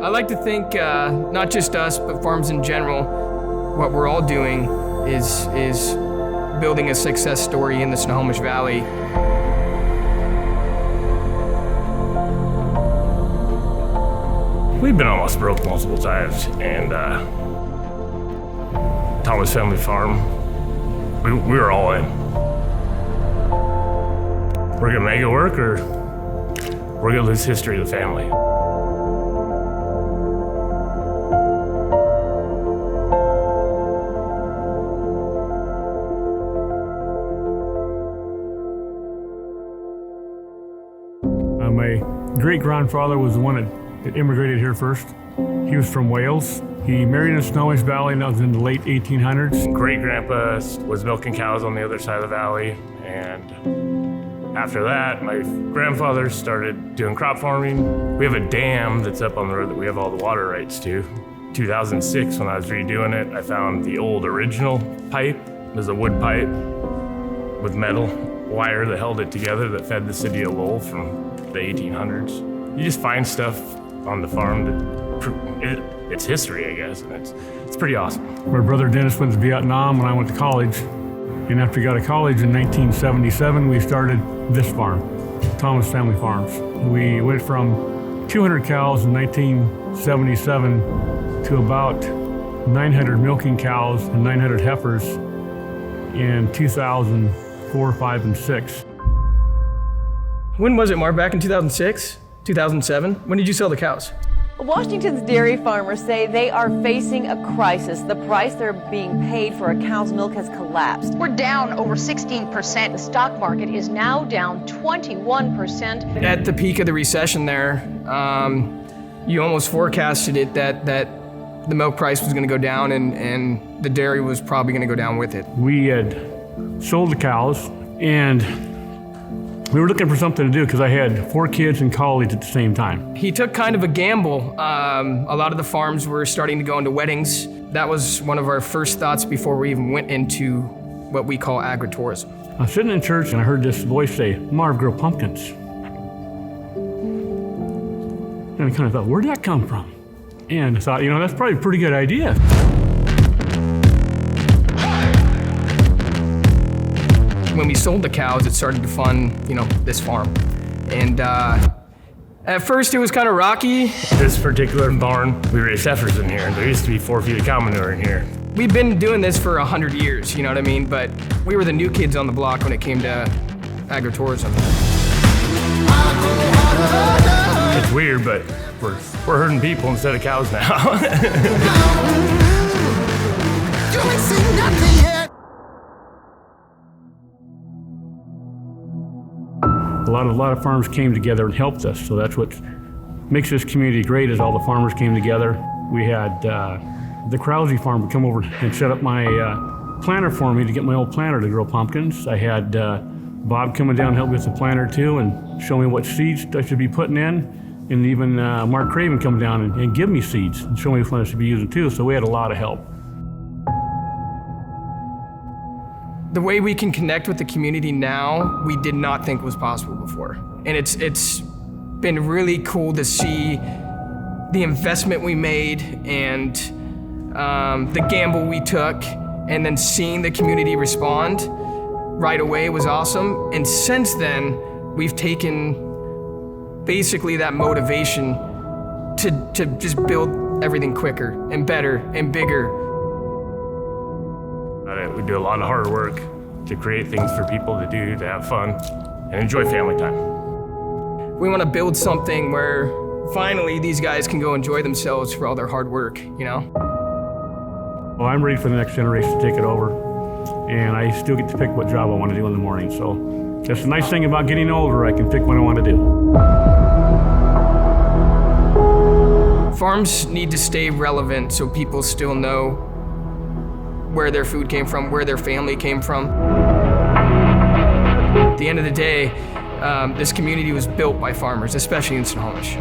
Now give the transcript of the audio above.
I like to think not just us, but farms in general, what we're all doing is building a success story in the Snohomish Valley. We've been almost broke multiple times, and Thomas Family Farm, we were all in. We're gonna make it work, or we're gonna lose history of the family. My great-grandfather was the one that immigrated here first. He was from Wales. He married in Snohomish Valley, and that was in the late 1800s. Great-grandpa was milking cows on the other side of the valley, and after that, my grandfather started doing crop farming. We have a dam that's up on the road that we have all the water rights to. 2006, when I was redoing it, I found the old original pipe. It was a wood pipe with metal wire that held it together that fed the city of Lowell from the 1800s. You just find stuff on the farm that it's history, I guess, and it's pretty awesome. My brother Dennis went to Vietnam when I went to college, and after we got to college in 1977, we started this farm, Thomas Family Farms. We went from 200 cows in 1977 to about 900 milking cows and 900 heifers in 2004, 5, and 6. When was it, Marv? Back in 2006? 2007? When did you sell the cows? Washington's dairy farmers say they are facing a crisis. The price they're being paid for a cow's milk has collapsed. We're down over 16%. The stock market is now down 21%. At the peak of the recession there, you almost forecasted it that the milk price was going to go down and the dairy was probably going to go down with it. We had sold the cows, and we were looking for something to do because I had 4 kids in college at the same time. He took kind of a gamble. A lot of the farms were starting to go into weddings. That was one of our first thoughts before we even went into what we call agritourism. I was sitting in church and I heard this voice say, "Marv, grow pumpkins." And I kind of thought, where'd that come from? And I thought, that's probably a pretty good idea. When we sold the cows, it started to fund, this farm. And at first it was kind of rocky. This particular barn, we raised heifers in here, and there used to be 4 feet of cow manure in here. We've been doing this for 100 years, you know what I mean? But we were the new kids on the block when it came to agritourism. It's weird, but we're herding people instead of cows now. A lot of farms came together and helped us, so that's what makes this community great is all the farmers came together. We had the Krause farm come over and set up my planter for me to get my old planter to grow pumpkins. I had Bob coming down and help me with the planter too and show me what seeds I should be putting in, and even Mark Craven come down and give me seeds and show me which ones I should be using too, so we had a lot of help. The way we can connect with the community now, we did not think was possible before. And it's been really cool to see the investment we made and the gamble we took, and then seeing the community respond right away was awesome. And since then, we've taken basically that motivation to just build everything quicker and better and bigger. We do a lot of hard work to create things for people to do, to have fun, and enjoy family time. We want to build something where finally these guys can go enjoy themselves for all their hard work, Well, I'm ready for the next generation to take it over, and I still get to pick what job I want to do in the morning, so that's the nice thing about getting older, I can pick what I want to do. Farms need to stay relevant so people still know where their food came from, where their family came from. At the end of the day, this community was built by farmers, especially in Snohomish.